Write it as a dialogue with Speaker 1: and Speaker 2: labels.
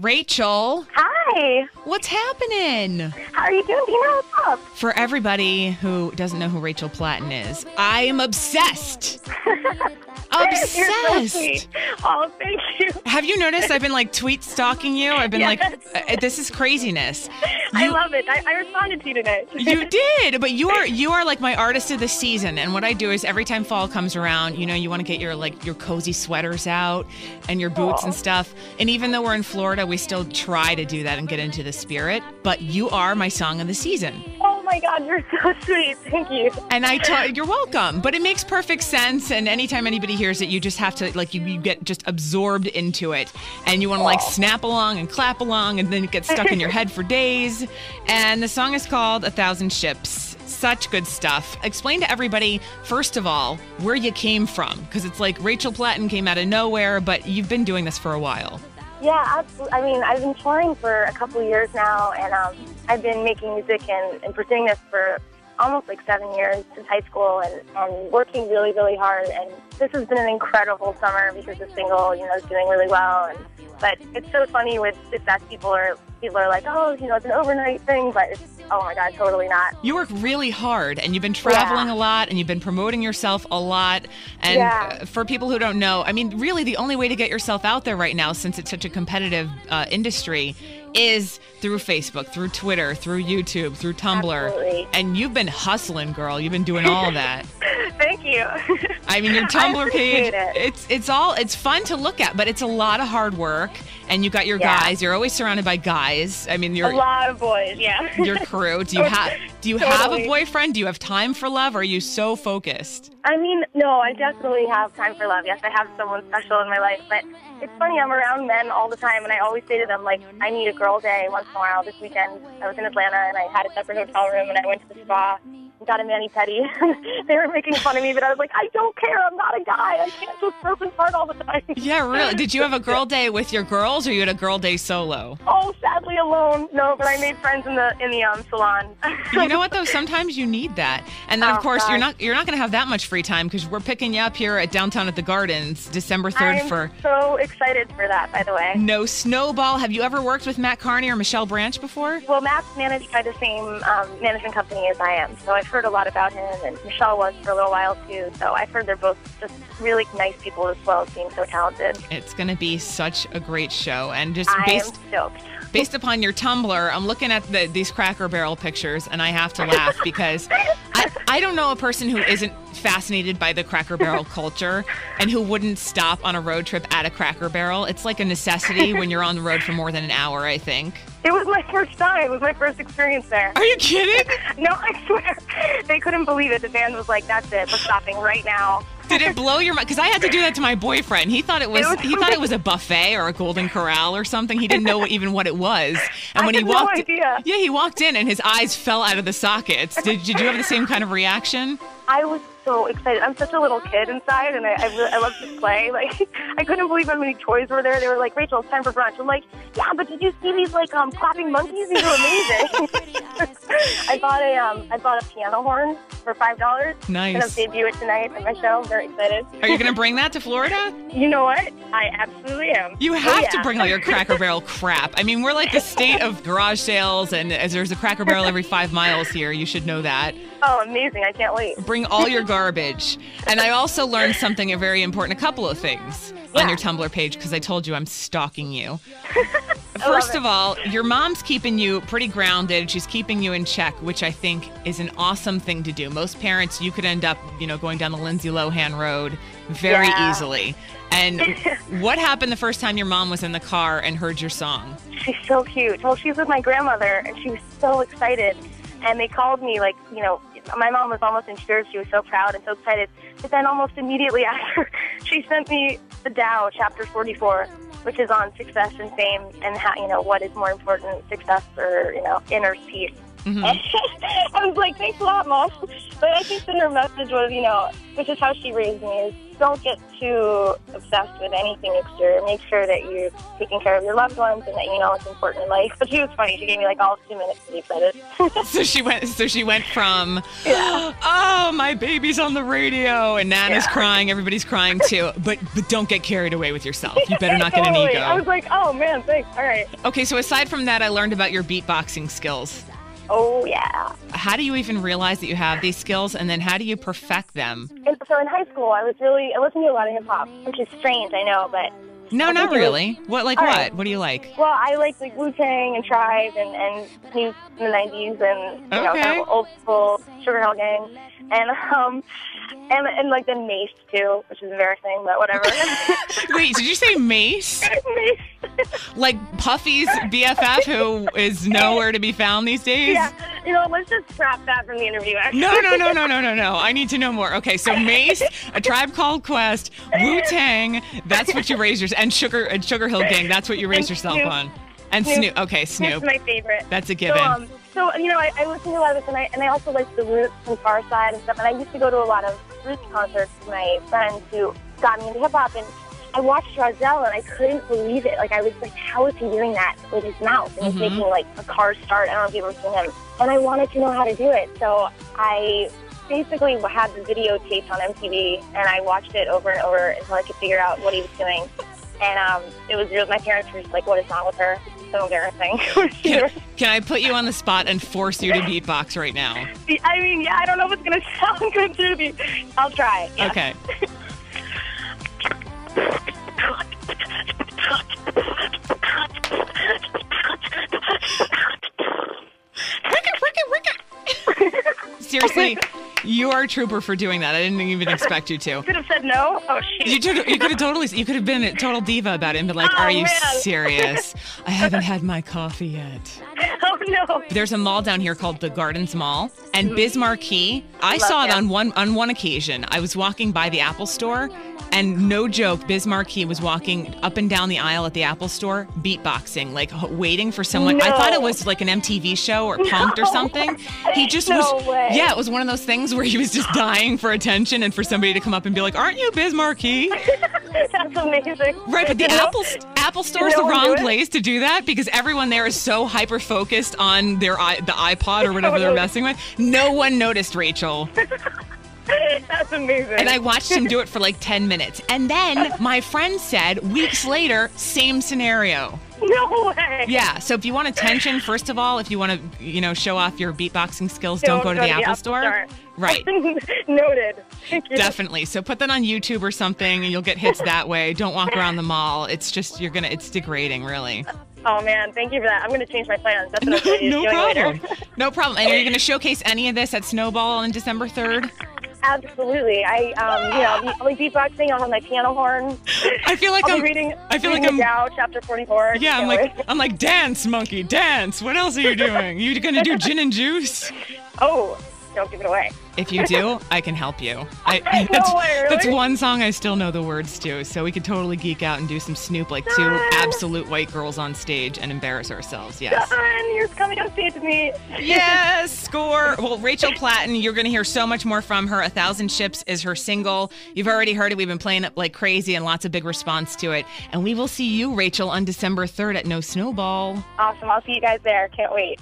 Speaker 1: Rachel.
Speaker 2: Hi.
Speaker 1: What's happening?
Speaker 2: How are you doing, Deena? What's up?
Speaker 1: For everybody who doesn't know who Rachel Platten is, I am obsessed. Obsessed.
Speaker 2: You're so sweet. Oh, thank you.
Speaker 1: Have you noticed I've been like tweet stalking you? I've been like, this is craziness.
Speaker 2: I love it. I responded to you today.
Speaker 1: You did, but you are like my artist of the season. And what I do is every time fall comes around, you know, you want to get your cozy sweaters out and your boots and stuff. And even though we're in Florida, we still try to do that and get into the spirit. But you are my song of the season.
Speaker 2: Oh my God, you're so sweet. Thank you.
Speaker 1: And you're welcome. But it makes perfect sense. And anytime anybody hears it, you just have to you get just absorbed into it. And you want to snap along and clap along, and then it gets stuck in your head for days. And the song is called 1,000 Ships. Such good stuff. Explain to everybody, first of all, where you came from. Because it's like Rachel Platten came out of nowhere, but you've been doing this for a while.
Speaker 2: Yeah, absolutely. I mean, I've been touring for a couple of years now, and I've been making music and pursuing this for almost 7 years since high school, and working really, really hard. And this has been an incredible summer because the single, is doing really well. But it's so funny with that people are like, oh, it's an overnight thing, but it's, oh my God, totally not.
Speaker 1: You work really hard, and you've been traveling a lot, and you've been promoting yourself a lot. And for people who don't know, I mean, really the only way to get yourself out there right now, since it's such a competitive industry, is through Facebook, through Twitter, through YouTube, through Tumblr.
Speaker 2: Absolutely.
Speaker 1: And you've been hustling, girl. You've been doing all of that.
Speaker 2: Thank you.
Speaker 1: I mean, your Tumblr page, it's fun to look at, but it's a lot of hard work. And you got your guys. You're always surrounded by guys. I mean, you're
Speaker 2: a lot of boys. Yeah.
Speaker 1: Your crew. Do you have a boyfriend? Do you have time for love? Or are you so focused?
Speaker 2: I mean, no, I definitely have time for love. Yes, I have someone special in my life. But it's funny, I'm around men all the time, and I always say to them, I need a girl day once in a while. This weekend, I was in Atlanta, and I had a separate hotel room, and I went to the spa and got a mani-pedi. They were making fun of me, but I was like, I don't care. I'm not a guy. I can't just broken heart all the time.
Speaker 1: Yeah, really. Did you have a girl day with your girls, or you had a girl day solo?
Speaker 2: Oh, sadly alone. No, but I made friends in the salon.
Speaker 1: You know what, though? Sometimes you need that. And then, of course, you're not going to have that much free time because we're picking you up here at downtown at the Gardens, December 3rd
Speaker 2: I'm so excited for that, by the way.
Speaker 1: No Snow Ball. Have you ever worked with Matt Carney or Michelle Branch before?
Speaker 2: Well, Matt's managed by the same management company as I am, so I've heard a lot about him, and Michelle was for a little while, too. So I've heard they're both just really nice people as well as being so talented.
Speaker 1: It's going to be such a great show. And just
Speaker 2: I'm stoked.
Speaker 1: Based upon your Tumblr, I'm looking at these Cracker Barrel pictures, and I have to laugh because I don't know a person who isn't fascinated by the Cracker Barrel culture and who wouldn't stop on a road trip at a Cracker Barrel. It's like a necessity when you're on the road for more than an hour, I think.
Speaker 2: It was my first time. It was my first experience there.
Speaker 1: Are you kidding?
Speaker 2: No, I swear. They couldn't believe it. The band was like, that's it. We're stopping right now.
Speaker 1: Did it blow your mind? Because I had to do that to my boyfriend. He thought it was a buffet or a Golden Corral or something. He didn't know even what it was. And when he walked in and his eyes fell out of the sockets. Did you have the same kind of reaction?
Speaker 2: I was so excited. I'm such a little kid inside, and I love to play. I couldn't believe how many toys were there. They were like, Rachel, it's time for brunch. I'm like, yeah, but did you see these clapping monkeys? These are amazing. I bought a piano horn for $5.
Speaker 1: Nice.
Speaker 2: I'm gonna debut it tonight at my show. I'm very excited.
Speaker 1: Are you gonna bring that to Florida?
Speaker 2: You know what? I absolutely am.
Speaker 1: You have to bring all your Cracker Barrel crap. I mean, we're like the state of garage sales, and as there's a Cracker Barrel every 5 miles here, you should know that.
Speaker 2: Oh, amazing. I can't wait.
Speaker 1: Bring all your garbage. And I also learned something very important, a couple of things on your Tumblr page, because I told you I'm stalking you. First of all, your mom's keeping you pretty grounded. She's keeping you in check, which I think is an awesome thing to do. Most parents, you could end up, going down the Lindsay Lohan road very easily. And what happened the first time your mom was in the car and heard your song?
Speaker 2: She's so cute. Well, she's with my grandmother, and she was so excited. And they called me, my mom was almost in tears. She was so proud and so excited. But then almost immediately after, she sent me the Tao, chapter 44, which is on success and fame and how, what is more important, success or, inner peace. Mm-hmm. I was like, thanks a lot, Mom. But I think that her message was, which is how she raised me, is don't get too obsessed with anything exterior. Make sure that you're taking care of your loved ones and that you know what's important in life. But she was funny. She gave me like all 2 minutes to be excited.
Speaker 1: So she went from, oh, my baby's on the radio, and Nana's crying, everybody's crying too. But don't get carried away with yourself. You better not get an ego.
Speaker 2: I was like, oh man, thanks. All right.
Speaker 1: Okay, so aside from that, I learned about your beatboxing skills.
Speaker 2: Oh yeah.
Speaker 1: How do you even realize that you have these skills, and then how do you perfect them?
Speaker 2: And so in high school, I listened to a lot of hip hop, which is strange, I know, but
Speaker 1: no, not really. What
Speaker 2: what?
Speaker 1: Right. What do you like?
Speaker 2: Well, I like Wu-Tang and Tribe and Snoop in the 90s and you know, kind of old school Sugar Hill Gang and like the Mace too, which is embarrassing, but whatever.
Speaker 1: Wait, did you say Mace?
Speaker 2: Mace.
Speaker 1: Like Puffy's BFF, who is nowhere to be found these days?
Speaker 2: Yeah, you know, let's just scrap that from the interview, actually.
Speaker 1: No. I need to know more. Okay, so Mace, A Tribe Called Quest, Wu-Tang, that's what you raise yourself, and Sugar Hill Gang, that's what you raise yourself
Speaker 2: Snoop.
Speaker 1: on. And Snoop. Okay, Snoop.
Speaker 2: Snoop's my favorite.
Speaker 1: That's a given.
Speaker 2: So you know, I listen to a lot of this, and I also like the Roots and Far Side and stuff, and I used to go to a lot of Roots concerts with my friends who got me into hip-hop, and I watched Rozelle, and I couldn't believe it. Like, I was like, how is he doing that with his mouth? And he's making, like, a car start. I don't know if you've ever seen him. And I wanted to know how to do it. So I basically had the video taped on MTV, and I watched it over and over until I could figure out what he was doing. And it was real. My parents were just like, what is wrong with her? It's so embarrassing.
Speaker 1: Can I put you on the spot and force you to beatbox right now?
Speaker 2: I mean, yeah, I don't know if it's going to sound good to me. I'll try. Yeah.
Speaker 1: Okay. Seriously, you are a trooper for doing that. I didn't even expect you to.
Speaker 2: Could have said no. Oh shit.
Speaker 1: You could have been a total diva about it and been like, "Are you serious? I haven't had my coffee yet."
Speaker 2: Oh no.
Speaker 1: There's a mall down here called the Gardens Mall, and Biz Markie. I saw it on one occasion. I was walking by the Apple Store. And no joke, Biz Markie was walking up and down the aisle at the Apple Store, beatboxing, like waiting for someone.
Speaker 2: No.
Speaker 1: I thought it was like an MTV show or Punk'd or something. He just was.
Speaker 2: Way.
Speaker 1: Yeah, it was one of those things where he was just dying for attention and for somebody to come up and be like, "Aren't you Biz Markie?"
Speaker 2: That's amazing.
Speaker 1: Right, but the Apple Store is the wrong place to do that because everyone there is so hyper focused on the iPod or whatever they're messing with. No one noticed Rachel.
Speaker 2: That's amazing.
Speaker 1: And I watched him do it for like 10 minutes. And then my friend said, weeks later, same scenario.
Speaker 2: No way.
Speaker 1: Yeah. So if you want attention, first of all, if you want to, show off your beatboxing skills, don't go to the Apple Store. Right.
Speaker 2: Noted. Thank you.
Speaker 1: Definitely. So put that on YouTube or something and you'll get hits that way. Don't walk around the mall. It's just, it's degrading, really.
Speaker 2: Oh, man. Thank you for that. I'm going to change my plans. That's what I'm
Speaker 1: no problem.
Speaker 2: Later.
Speaker 1: No problem. And are you going to showcase any of this at Snowball on December 3rd?
Speaker 2: Absolutely. I'll be beatboxing. I'll have my piano horn.
Speaker 1: I feel like
Speaker 2: I'm reading Dow, chapter 44.
Speaker 1: Yeah, I'm like, dance, monkey, dance. What else are you doing? You gonna do gin and juice?
Speaker 2: Oh, don't give it away.
Speaker 1: If you do, I can help you.
Speaker 2: No way, really?
Speaker 1: That's one song I still know the words to, so we could totally geek out and do some Snoop like two absolute white girls on stage and embarrass ourselves. Yes.
Speaker 2: You're coming on stage with me.
Speaker 1: Yes, score. Well, Rachel Platten, you're going to hear so much more from her. 1,000 Ships is her single. You've already heard it. We've been playing it like crazy and lots of big response to it. And we will see you, Rachel, on December 3rd at No Snow Ball.
Speaker 2: Awesome. I'll see you guys there. Can't wait.